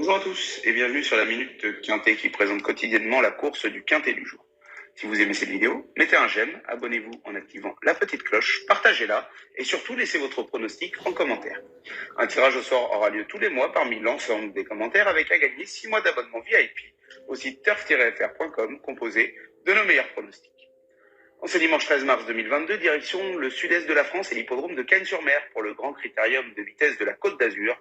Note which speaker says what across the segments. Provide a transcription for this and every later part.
Speaker 1: Bonjour à tous et bienvenue sur la Minute Quintet qui présente quotidiennement la course du Quintet du jour. Si vous aimez cette vidéo, mettez un j'aime, abonnez-vous en activant la petite cloche, partagez-la et surtout laissez votre pronostic en commentaire. Un tirage au sort aura lieu tous les mois parmi l'ensemble des commentaires avec à gagner 6 mois d'abonnement VIP au site turf-fr.com composé de nos meilleurs pronostics. En ce dimanche 13 mars 2022, direction le sud-est de la France et l'hippodrome de Cagnes-sur-Mer pour le grand critérium de vitesse de la Côte d'Azur,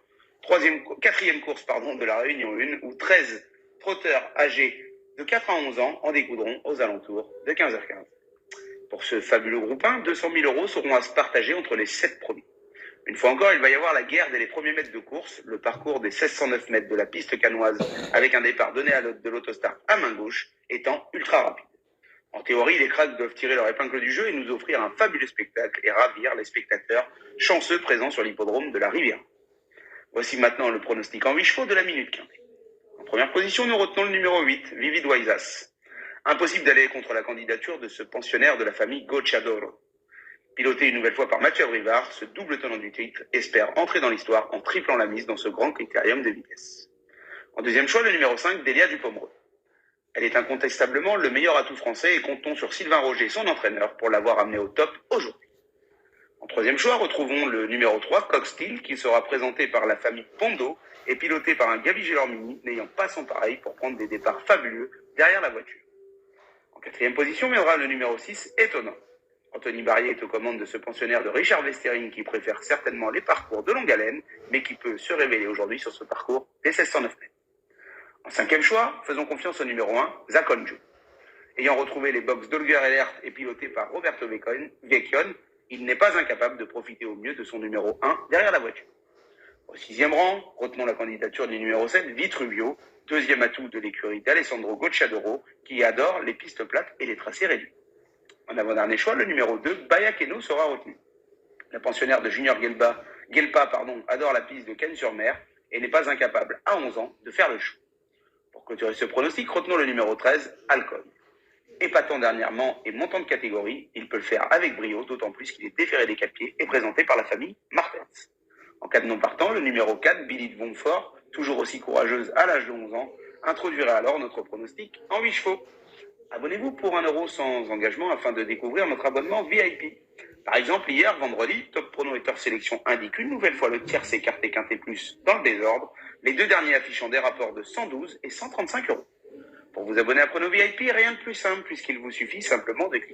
Speaker 1: quatrième course de la Réunion 1 où 13 trotteurs âgés de 4 à 11 ans en découdront aux alentours de 15h15. Pour ce fabuleux groupe 1, 200 000 € seront à se partager entre les 7 premiers. Une fois encore, il va y avoir la guerre dès les premiers mètres de course, le parcours des 1609 mètres de la piste cannoise avec un départ donné de l'autostart à main gauche étant ultra rapide. En théorie, les cracks doivent tirer leur épingle du jeu et nous offrir un fabuleux spectacle et ravir les spectateurs chanceux présents sur l'hippodrome de la Rivière. Voici maintenant le pronostic en 8 chevaux de la Minute Quintet. En première position, nous retenons le numéro 8, Vivid Waisas. Impossible d'aller contre la candidature de ce pensionnaire de la famille Gocciadoro. Piloté une nouvelle fois par Mathieu Rivard, ce double tenant du titre espère entrer dans l'histoire en triplant la mise dans ce grand critérium de vitesse. En deuxième choix, le numéro 5, Delia Dupomereux. Elle est incontestablement le meilleur atout français et comptons sur Sylvain Roger, son entraîneur, pour l'avoir amené au top aujourd'hui. En troisième choix, retrouvons le numéro 3, Coxsteel, qui sera présenté par la famille Pondo et piloté par un Gaby Gelormini, n'ayant pas son pareil pour prendre des départs fabuleux derrière la voiture. En quatrième position viendra le numéro 6, Étonnant. Anthony Barrier est aux commandes de ce pensionnaire de Richard Westering qui préfère certainement les parcours de longue haleine, mais qui peut se révéler aujourd'hui sur ce parcours des 1609 mètres. En cinquième choix, faisons confiance au numéro 1, Zakonjo. Ayant retrouvé les box d'Holger Ehlert et piloté par Roberto Vecchione, il n'est pas incapable de profiter au mieux de son numéro 1 derrière la voiture. Au sixième rang, retenons la candidature du numéro 7, Vitruvio, deuxième atout de l'écurie d'Alessandro Gocciadoro, qui adore les pistes plates et les tracés réduits. En avant-dernier choix, le numéro 2, Bayakeno, sera retenu. La pensionnaire de Junior Gelpa adore la piste de Cagnes-sur-Mer et n'est pas incapable, à 11 ans, de faire le show. Pour clôturer ce pronostic, retenons le numéro 13, Alcon. Épatant dernièrement et montant de catégorie, il peut le faire avec brio, d'autant plus qu'il est déféré des 4 pieds et présenté par la famille Martens. En cas de non partant, le numéro 4, Billy de Vongefort, toujours aussi courageuse à l'âge de 11 ans, introduirait alors notre pronostic en 8 chevaux. Abonnez-vous pour 1 € sans engagement afin de découvrir notre abonnement VIP. Par exemple, hier, vendredi, Top Prono et Turf Sélection indiquent une nouvelle fois le tierce écarté Quintet Plus dans le désordre, les deux derniers affichant des rapports de 112 et 135 €. Pour vous abonner à Prono VIP, rien de plus simple puisqu'il vous suffit simplement de cliquer